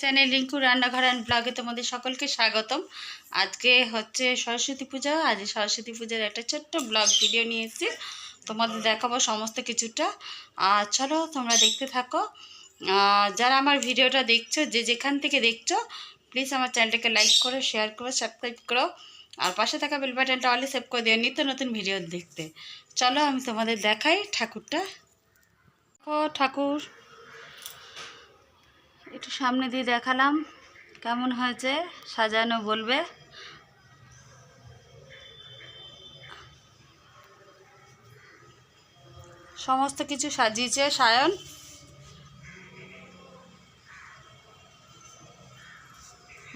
Channel Rinku রান্নাঘর and ব্লগে তোমাদের সকলকে স্বাগতম। আজকে হচ্ছে সরস্বতী পূজা। আজ সরস্বতী পূজার একটা ছোট্ট ব্লগ ভিডিও নিয়ে এসেছি, তোমাদের দেখাবো সমস্ত কিছুটা। আর চলো তোমরা দেখতে থাকো। যারা আমার ভিডিওটা দেখছো, যে যেখান থেকে দেখছো, প্লিজ আমার চ্যানেলটাকে লাইক করো, শেয়ার করো, সাবস্ক্রাইব করো, আর পাশে থাকা বেল বাটনটা অলে সেভ করে দিও নিত্য নতুন ভিডিও দেখতে। চলো আমি তোমাদের দেখাই ঠাকুরটা। ঠাকুর একটু সামনে দিয়ে দেখালাম, কেমন হয়েছে সাজানো বলবে। সমস্ত কিছু সাজিয়েছে সায়ন।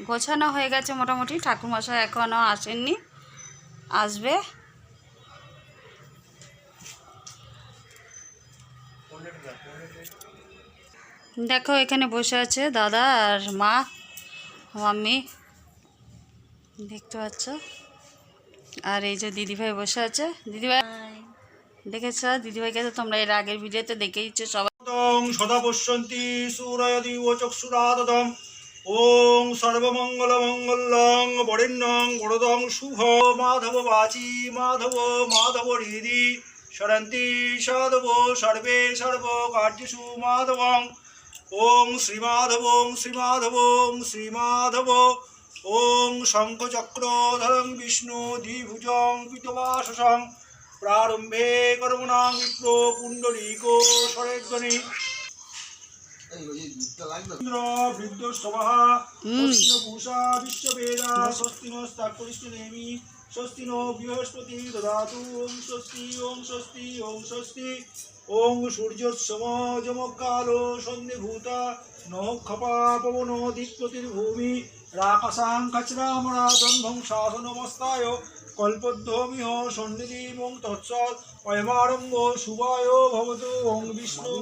গোছানো হয়ে গেছে মোটামুটি, ঠাকুরমশাই এখনও আসেননি, আসবে। দেখো এখানে বসে আছে দাদা আর মা, মাম্মি, দেখতে পাচ্ছ। আর এই যে দিদিভাই বসে আছে। দিদিভাই দেখেছ, দিদিভাইকে তো তোমরা এর আগের ভিডিওতে দেখেইছো সবাই। সদা পশ্যন্তি সূরয়দিব চক্ষুরাদতম। ওং সর্বমঙ্গলমঙ্গলং বরেণ্যং বরদং শুভ। মাধব বাচি মাধব মাধব হৃদি সরন্তি সাধব সর্বে সর্ব কার্যসু মাধবং। ওং শ্রীমাধব শ্রীমাধব শ্রীমাধব। ওং শঙ্খচক্রধরং বিষ্ণু দ্বিভুজং পিতবাসসং। প্রারম্ভে কর্মণাং বিপ্র পুণ্ডরীকো সরেধ্বনি। ইন্দ্র বৃদ্ধ সভাহা পূষা বিশ্ববেদা স্বস্তি নস্তাৎপরিষ্ঠনেমি স্বস্তি নো বৃহস্পতি দদাতু। ওং স্বস্তি ওং স্বস্তি ওং স্বস্তি। ওং সূর্যোৎসম যমকালো সন্ধিভূতা নঃ ক্ষপা পবনো দিক্পতির্ভূমি রাকাশাং খচরামরা দম্ভং শাসনমস্তায় কল্পদ্রমিহ সন্নিধিমং তৎসৎ অয়মারম্ভ শুভায় ভবতু। ওং বিষ্ণু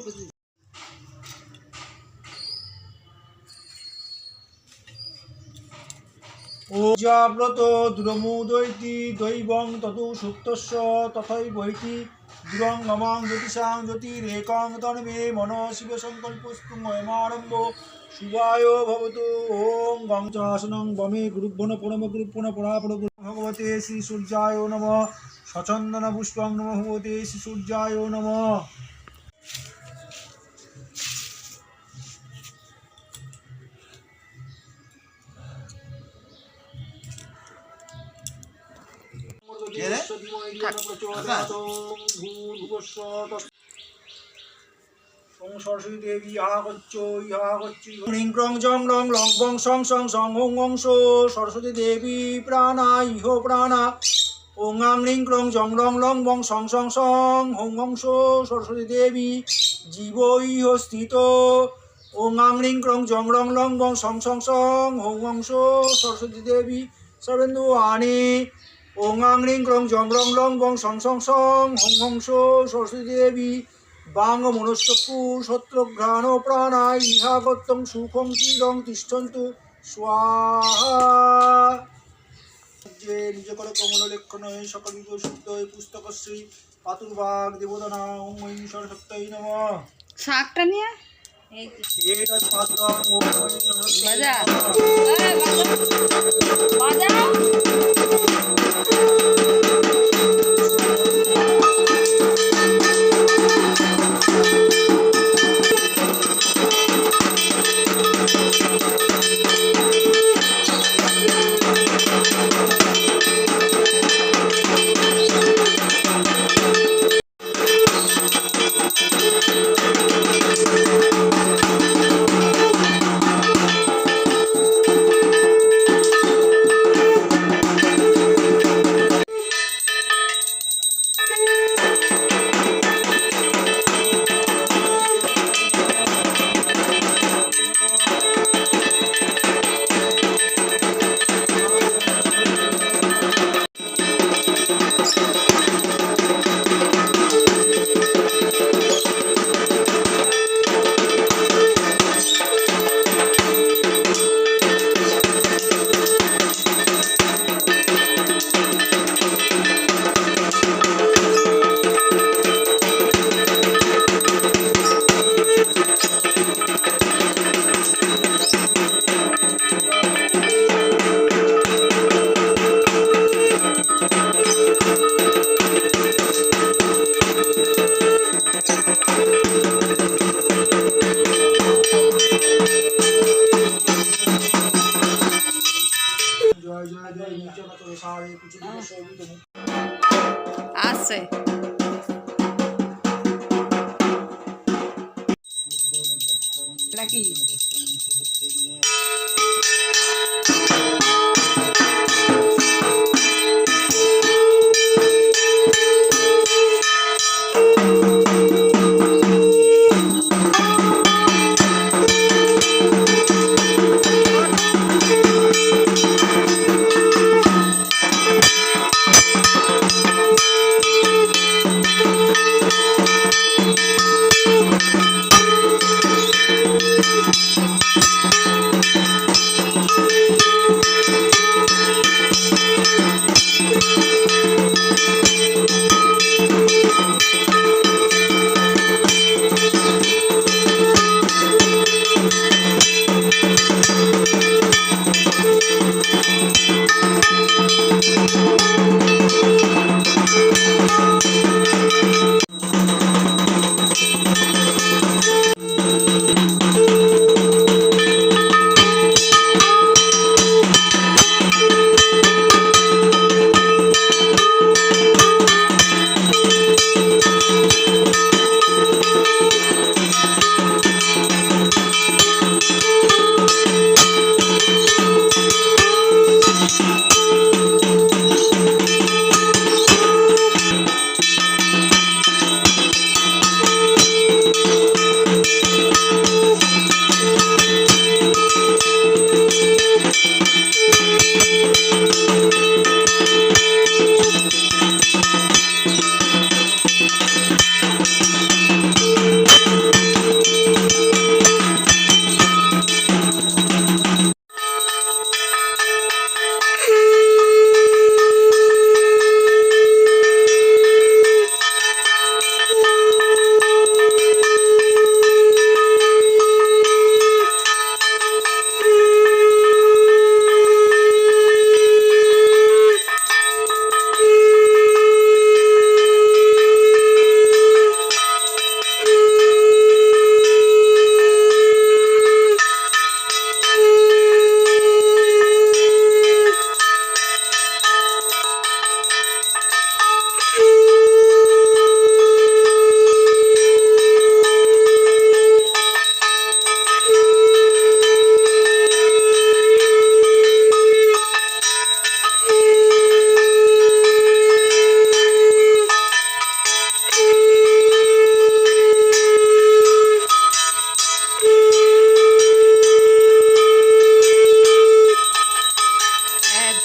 ওজাব্রত দুরমুদৈতি দৈবং ততু সুপ্তস্য তথৈবৈতি দুরং মমাং জ্যোতিষাং জ্যোতিরেকাং তন্মে মন শিব সংকল্পস্তুং অয়মারম্ভ শুভায় ভবতু। ওং গংচাসনং বমে গুরুভ্বন প্রণম গুরুপ্পণ পরাপর ভগবতে শ্রী সূর্যায় নমঃ। সচন্দন পুষ্পং নমঃ ভগবতে শ্রী সূর্যায় নমঃ। সরস্বতী দেবী আগচ্ছ ইহাগচ্ছি ह्रीं क्रों जं रं लं बं सं सं सं ॐ ॐ सो সরস্বতী দেবী প্রাণা ইহ প্রাণা। ওং আং ह्रीं क्रों जं रं लं बं सं सं सं ॐ ॐ सो সরস্বতী দেবী জীব ইহ স্থিত। ওং আং ह्रीं क्रों जं रं लं बं सं सं सं ॐ ॐ सो সরস্বতী দেবী সর্বেন্দু আনি। ওং আং ह्रीं क्रों जं रं लं बं सं सं सं ॐ ॐ सो সরস্বতী দেবী বাং মনস্চক্ষু সত্রঘ্রাণ প্রাণা ইহাগত্যং সুখং চিরং তিষ্ঠন্তু স্বাহা। যে নিজ করে কমল লেখন সকল শুদ্ধ পুস্তকশ্রী পাতুর্বাগ দেবদানা। ওং ঐ সরস্বত্যৈ নমঃ। শাকটা নিয়ে এটা পাত্রং ওং ঐ সরস্বত্যৈ বাজা নমঃ। বাজা। সারে কিছু দিবস বিদমু আছে নাকি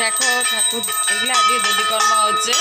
দেখো ঠাকুর এগুলো আজকে দধিকর্মা হচ্ছে